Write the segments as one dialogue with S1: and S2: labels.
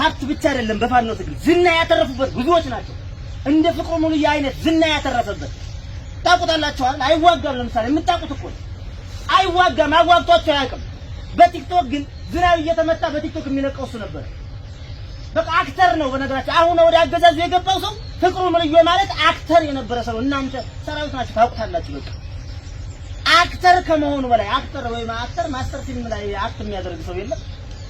S1: ሀብት ብቻ አይደለም በፋኖ ትግል ዝና ያተረፉበት ብዙዎች ናቸው። እንደ ፍቅሩ ሙሉዬ አይነት ዝና ያተረፈበት ታውቁታላችኋል። አይዋጋም። ለምሳሌ የምታውቁት እኮ አይዋጋም፣ አዋግቷቸው አያውቅም። በቲክቶክ ግን ዝናብ እየተመታ በቲክቶክ የሚለቀው እሱ ነበር። በቃ አክተር ነው። በነገራችን አሁን ወደ አገዛዙ የገባው ሰው ፍቅሩ ሙሉዬ ማለት አክተር የነበረ ሰው። እናንተ ሰራዊት ናችሁ ታውቁታላችሁ። በቃ አክተር ከመሆኑ በላይ አክተር ወይ አክተር ማስተር ፊልም ላይ አክት የሚያደርግ ሰው የለም።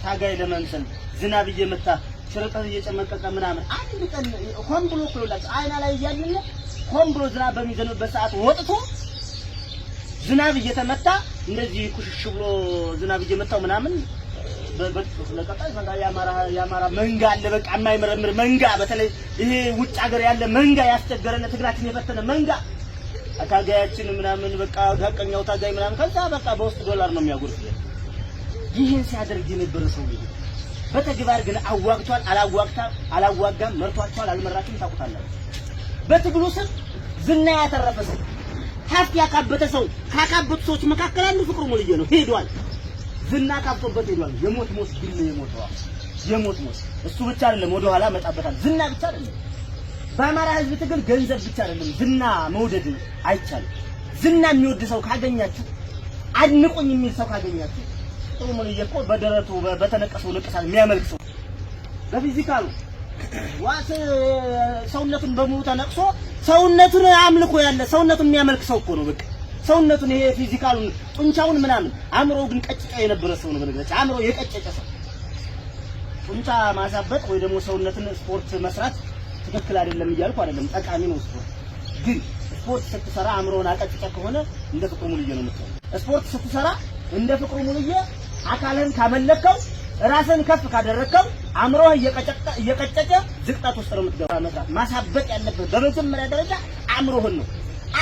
S1: ታጋይ ለመምሰል ዝናብ እየመታ ሽርጠት እየጨመቀቀ ምናምን አንድ ቀን ሆን ብሎ ኮላጭ አይና ላይ እያየን ሆን ብሎ ዝናብ በሚዘንብበት ሰዓት ወጥቶ ዝናብ እየተመታ እንደዚህ ኩሽሽ ብሎ ዝናብ እየመታው ምናምን ለቀጣይ ያማራ መንጋ አለ። በቃ የማይመረምር መንጋ፣ በተለይ ይሄ ውጭ ሀገር ያለ መንጋ ያስቸገረነ ትግራችን የፈተነ መንጋ ታጋያችን ምናምን በቃ ሀቀኛው ታጋይ ምናምን ከዛ በቃ በውስጥ ዶላር ነው የሚያጎርፍ። ይሄን ሲያደርግ የነበረ ሰው ነው። በተግባር ግን አዋግቷል አላዋጋም፣ መርቷቸዋል አልመራችም ታውቁታላችሁ። በትግሉ ስም ዝና ያተረፈ ሰው ሀብት ያካበተ ሰው ካካበቱ ሰዎች መካከል አንዱ ፍቅሩ ሙሉዬ ነው። ሄዷል፣ ዝና ካብቶበት ሄዷል። የሞት ግን የሞት እሱ ብቻ አይደለም፣ ወደ ኋላ መጣበታል። ዝና ብቻ አይደለም፣ በአማራ ህዝብ ትግል ገንዘብ ብቻ አይደለም ዝና መውደድ አይቻልም። ዝና የሚወድ ሰው ካገኛችሁ፣ አድንቁኝ የሚል ሰው ካገኛችሁ ፍቅሩ ሙሉዬ እኮ በደረቱ በተነቀሰው ንቅሳት የሚያመልክ ሰው በፊዚካሉ ዋስ ሰውነቱን በሙሉ ተነቅሶ ሰውነቱን አምልኮ ያለ ሰውነቱን የሚያመልክ ሰው እኮ ነው። በቃ ሰውነቱን ይሄ ፊዚካሉን ጡንቻውን ምናምን አእምሮው ግን ቀጭጫ የነበረ ሰው ነው። በነገራችን አእምሮ የቀጨጨ ሰው ጡንቻ ማሳበጥ ወይ ደግሞ ሰውነትን ስፖርት መስራት ትክክል አይደለም እያልኩ አይደለም፣ ጠቃሚ ነው ስፖርት። ግን ስፖርት ስትሰራ አእምሮውን አቀጭጫ ከሆነ እንደ ፍቅሩ ሙሉዬ ነው የምትሆነው። ስፖርት ስትሰራ እንደ ፍቅሩ ሙሉዬ አካልን ካመለከው ራስን ከፍ ካደረከው አእምሮህ እየቀጨጨ ዝቅጣት ውስጥ ነው የምትገባው። መስራት ማሳበጥ ያለበት በመጀመሪያ ደረጃ አእምሮህን ነው።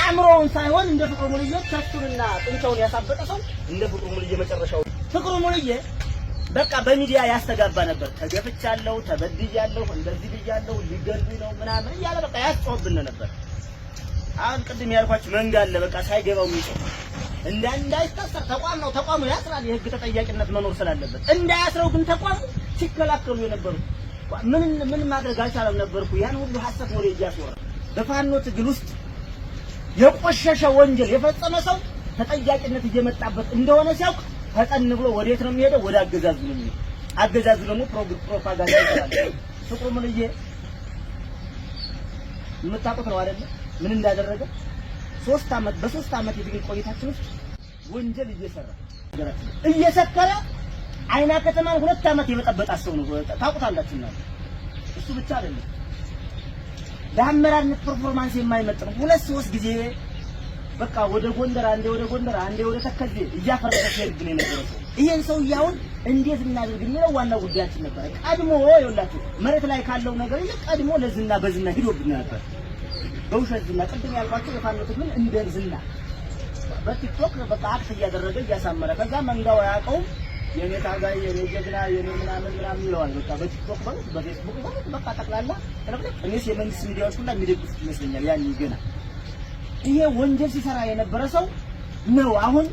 S1: አእምሮውን ሳይሆን እንደ ፍቅሩ ሙሉዬ ከፍቱንና ጡንቻውን ያሳበጠ ሰው እንደ ፍቅሩ ሙሉዬ መጨረሻው። ፍቅሩ ሙሉዬ በቃ በሚዲያ ያስተጋባ ነበር። ተገፍቻለሁ፣ ተበድያለሁ፣ እንደዚህ ብያለሁ፣ ሊገሉኝ ነው ምናምን እያለ በቃ ያስጮህብን ነበር። አሁን ቅድም ያልኳችሁ መንጋ አለ በቃ ሳይገባው የሚጮህ እንዳይታሰር ተቋም ነው። ተቋሙ ያስራል፣ የህግ ተጠያቂነት መኖር ስላለበት። እንዳያስረው ግን ተቋሙ ሲከላከሉ የነበሩ ምን ማድረግ አልቻለም ነበርኩ። ያን ሁሉ ሐሰት ወሬ እያስወራ በፋኖ ትግል ውስጥ የቆሸሸ ወንጀል የፈጸመ ሰው ተጠያቂነት እየመጣበት እንደሆነ ሲያውቅ ፈጠን ብሎ ወዴት ነው የሚሄደው? ወደ አገዛዙ ነው የሚሄደው። አገዛዙ ደግሞ ፕሮፓጋንዳ ይሰራል። ፍቅሩ ሙሉዬ የምታውቁት ነው አይደል? ምን እንዳደረገ በ3 ዓመት የትግል ቆይታችን ውስጥ ወንጀል እየሰከረ አይና ከተማን 2 ዓመት የበጠበጣ ሰው ነው። ታውቁታላችሁና እሱ ብቻ አይደለም ለአመራርነት ፐርፎርማንስ የማይመጥን 2-3 ጊዜ በቃ ወደ ጎንደር አንዴ ወደ ተከዜ እያፈረሰ ሲሄድ ነው የነበረው። ይሄን ሰው ያውን እንዴት እናድርግ የሚለው ዋና ጉዳያችን ነበር። ቀድሞ ይኸውላችሁ መሬት ላይ ካለው ነገር ቀድሞ ለዝና በዝና ሂዶብን ነበር። በውሸት ዝና ቅድም ያልኳችሁ የፋኖ ትግል እንደ ዝና በቲክቶክ በቃ አክት እያደረገ እያሳመረ ከዛ መንጋው ያውቀው የኔ ታጋይ የኔ ጀግና የኔ ምናምን ይለዋል። በቃ በቲክቶክ በፌስቡክ በቃ ጠቅላላ እኔስ የመንግስት ሚዲያዎች ሁሉ የሚደግፉት ይመስለኛል። ያን ገና ይሄ ወንጀል ሲሰራ የነበረ ሰው ነው አሁን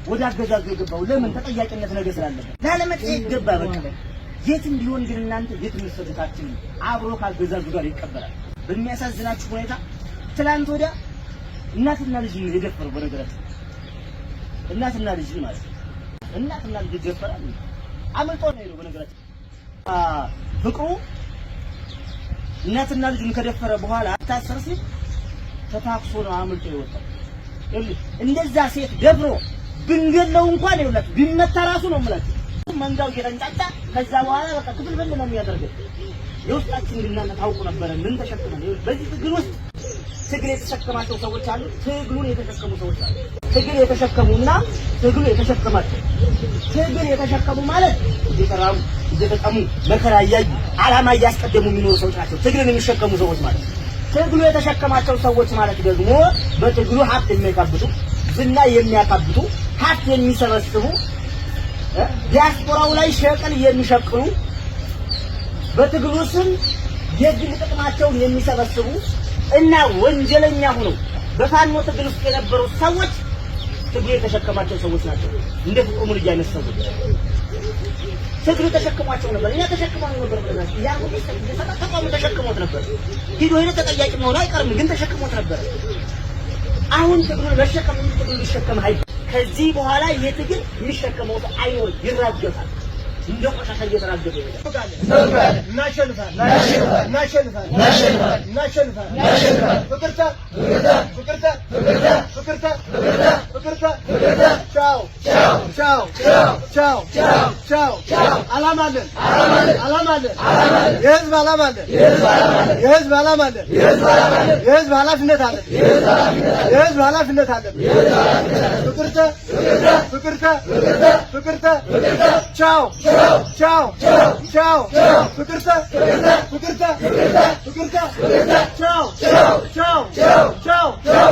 S1: ወደ አገዛዙ የገባው። ለምን? ተጠያቂነት ነገር ስላለበት ላለመጠየቅ ገባ። በቃ የትም ቢሆን ግን እናንተ የትም መስፈታችን አብሮ ካገዛዙ ጋር ይቀበላል። በሚያሳዝናችሁ ሁኔታ ትላንት ወዲያ እናትና ልጅ የደፈረው በነገራችን እናትና ልጅ ማለት እናትና ልጅ ደፈራል። አመልጦ ነው የሄደው በነገራችን ፍቅሩ እናትና ልጅን ከደፈረ በኋላ ታሰር ሲል ተታክሶ ነው አመልጦ የወጣው። እንደዛ ሴት ደፍሮ ብንገለው እንኳን ይውላችሁ ቢመታ ራሱ ነው ማለት መንጋው እየተንጫጫ ከዛ በኋላ በቃ ክፍል በል ነው የሚያደርገው። የውስጣችን ግንኙነት ታውቁ ነበር። ምን ተሸክመን በዚህ ትግል ውስጥ ትግል የተሸከማቸው ሰዎች አሉ፣ ትግሉን የተሸከሙ ሰዎች አሉ። ትግል የተሸከሙና ትግሉ የተሸከማቸው ትግል የተሸከሙ ማለት እየተራቡ እየተጠሙ መከራ እያዩ ዓላማ እያስቀደሙ የሚኖሩ ሰዎች ናቸው። ትግልን የሚሸከሙ ሰዎች ማለት ትግሉ የተሸከማቸው ሰዎች ማለት ደግሞ በትግሉ ሀብት የሚያካብቱ ዝና የሚያካብቱ ሀብት የሚሰበስቡ ዲያስፖራው ላይ ሸቀል የሚሸቅሉ በትግሉ ስም የግል ጥቅማቸውን የሚሰበስቡ እና ወንጀለኛ ሆነው በፋኖ ትግል ውስጥ የነበሩ ሰዎች ትግሉ የተሸከማቸው ሰዎች ናቸው። እንደ ፍቅሩ ሙሉዬ አይነት ሰዎች ትግሉ ተሸክሟቸው ነበር። እኛ ተሸክመው ነበር ብለናል። ያ ሁሉ ተቋሙ ተሸክሞት ነበር። ሂዶ ተጠያቂ መሆኑ አይቀርም፣ ግን ተሸክሞት ነበር። አሁን ትግሉ መሸከም ትግሉ ሊሸከም አይደል። ከዚህ በኋላ ይሄ ትግል የሚሸከመው አይኖርም፣ ይራገፋል። እንደ ቆሻሻ እየተራገፈ ይሄዳል። የህዝብ ዓላማ አለን። የህዝብ ኃላፊነት አለን። የህዝብ ኃላፊነት አለን። ፍቅርተ ቻው ቻው ቻው ፍቅርተ ቻው ቻው ቻው